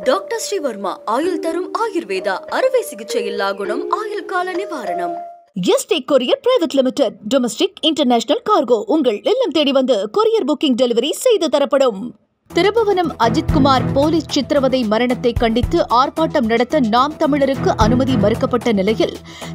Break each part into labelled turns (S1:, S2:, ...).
S1: Doctor Sreevarma ஆயுள் தரும் ஆயுர்வேதா அறுவை சிகிச்சை இல்லா குணம் ஆயுள் கால நிவாரணம்.
S2: எஸ்டேக் courier private limited domestic international cargo உங்கள் இல்லம் தேடி வந்து கொரியர் புக்கிங் டெலிவரி செய்து தரப்படும். திருபுவனம் அஜித்குமார் போலீஸ் சித்திரவதை மரணத்தை கண்டித்து ஆர்ப்பாட்டம் நடத்த நாம் தமிழருக்கு அனுமதி மறுக்கப்பட்ட நிலையில்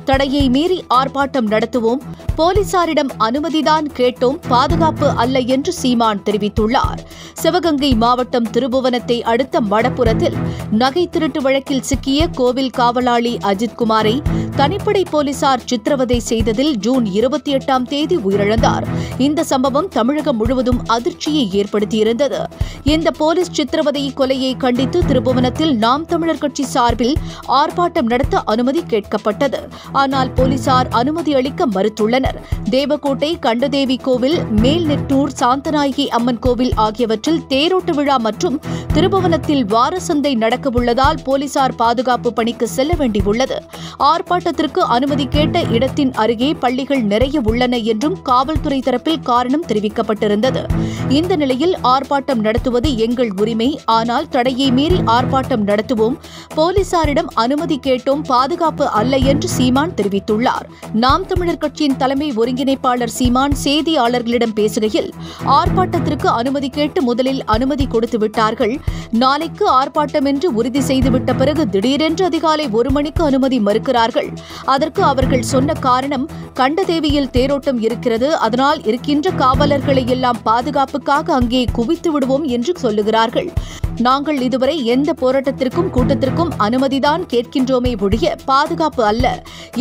S2: தடையை மீறி ஆர்ப்பாட்டம் நடத்துவோம், போலீசாரிடம் அனுமதிதான் கேட்டோம், பாதுகாப்பு அல்ல என்று சீமான் தெரிவித்துள்ளார். சிவகங்கை மாவட்டம் திருபுவனத்தை அடுத்த மடப்புரத்தில் நகை திருட்டு வழக்கில் சிக்கிய கோவில் காவலாளி அஜித்குமாரை தனிப்படை போலீசார் சித்திரவதை செய்ததில் ஜூன் 28ஆம் தேதி உயிரிழந்தார். இந்த சம்பவம் தமிழகம் முழுவதும் அதிர்ச்சியை ஏற்படுத்தியிருந்தது. இந்த போலீஸ் சித்திரவதை கொலையை கண்டித்து திருபுவனத்தில் நாம் தமிழர் கட்சி சார்பில் ஆர்ப்பாட்டம் நடத்த அனுமதி கேட்கப்பட்டது. ஆனால் போலீசார் அனுமதி அளிக்க மறுத்துள்ளனர். தேவக்கோட்டை கண்டதேவி கோவில், மேல்நெட்டூர் சாந்தநாயகி அம்மன் கோவில் ஆகியவற்றில் தேரோட்ட விழா மற்றும் திருபுவனத்தில் வாரசந்தை நடக்கவுள்ளதால் போலீசார் பாதுகாப்பு பணிக்கு செல்ல வேண்டியுள்ளது. ஆர்ப்பாட்டத்திற்கு அனுமதி கேட்ட இடத்தின் அருகே பள்ளிகள் நிறைய உள்ளன என்றும் காவல்துறை தரப்பில் காரணம் தெரிவிக்கப்பட்டிருந்தது. இந்த நிலையில் ஆர்ப்பாட்டம் நடத்துவது எங்கள் உரிமை, ஆனால் தடையை மீறி ஆர்ப்பாட்டம் நடத்துவோம், போலீசாரிடம் அனுமதி கேட்டோம், பாதுகாப்பு அல்ல என்று சீமான் தெரிவித்துள்ளார். நாம் தமிழர் கட்சியின் தலைமை ஒருங்கிணைப்பாளர் சீமான் செய்தியாளர்களிடம் பேசுகையில், ஆர்ப்பாட்டத்திற்கு அனுமதி கேட்டு முதலில் அனுமதி கொடுத்து விட்டார்கள். நாளைக்கு ஆர்ப்பாட்டம் என்று உறுதி செய்துவிட்ட பிறகு திடீரென்று அதிகாலை 1 மணிக்கு அனுமதி மறுக்கிறார்கள். அதற்கு அவர்கள் சொன்ன காரணம், கண்டதேவியில் தேரோட்டம் இருக்கிறது, அதனால் இருக்கின்ற காவலர்களை எல்லாம் பாதுகாப்புக்காக அங்கே குவித்து விடுவோம் என்று சொல்லுகிறார்கள். நாங்கள் இதுவரை எந்த போராட்டத்திற்கும் கூட்டத்திற்கும் அனுமதிதான் கேட்கின்றோமே ஒழிய பாதுகாப்பு அல்ல.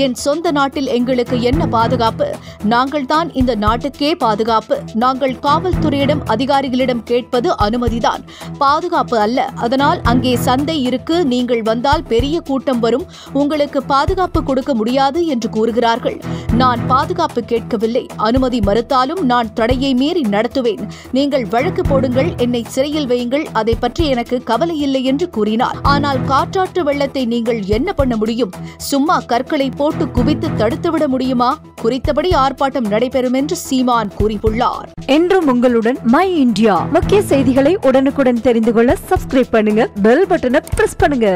S2: என் சொந்த நாட்டில் எங்களுக்கு என்ன பாதுகாப்பு? நாங்கள் தான் இந்த நாட்டுக்கே பாதுகாப்பு. நாங்கள் காவல்துறையிடம் அதிகாரிகளிடம் கேட்பது அனுமதிதான், பாதுகாப்பு அல்ல. அதனால் அங்கே சந்தை இருக்கு, நீங்கள் வந்தால் பெரிய கூட்டம் வரும், உங்களுக்கு பாதுகாப்பு கொடுக்க முடியாது என்று கூறுகிறார்கள். நான் பாதுகாப்பு கேட்கவில்லை, அனுமதி மறுத்தாலும் நான் தடையை மீறி நடத்துவேன். நீங்கள் வழக்கு போடுங்கள், என்னை சிறையில் வையுங்கள், அதை பற்றி எனக்கு கவலை இல்லை என்று கூறினார். ஆனால் காற்றாற்று வெள்ளத்தை நீங்கள் என்ன பண்ண முடியும்? சும்மா கற்களை போட்டு குவித்து தடுத்துவிட முடியுமா? குறித்தபடி ஆர்ப்பாட்டம் நடைபெறும் என்று சீமான் கூறியுள்ளார்.
S3: என்றும் உங்களுடன் மை இந்தியா. முக்கிய செய்திகளை உடனுக்குடன் தெரிந்து கொள்ள சப்ஸ்கிரைப் பண்ணுங்க, பெல் பட்டனை பிரஸ் பண்ணுங்க.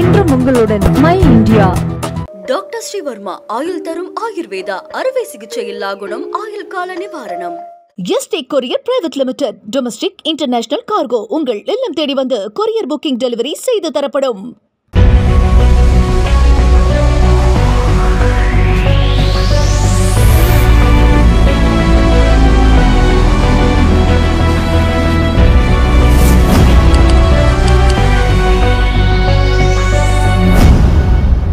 S3: என்றும் உங்களுடன் மை இந்தியா.
S1: டாக்டர் ஸ்ரீவர்மா ஆயுள் தரும் ஆயுர்வேதா அறுவை சிகிச்சை இல்லா குணம் ஆயுள் கால நிவாரணம்.
S2: எஸ்டேக் courier private limited domestic international cargo உங்கள் இல்லம் தேடி வந்து கொரியர் புக்கிங் டெலிவரி செய்து தரப்படும்.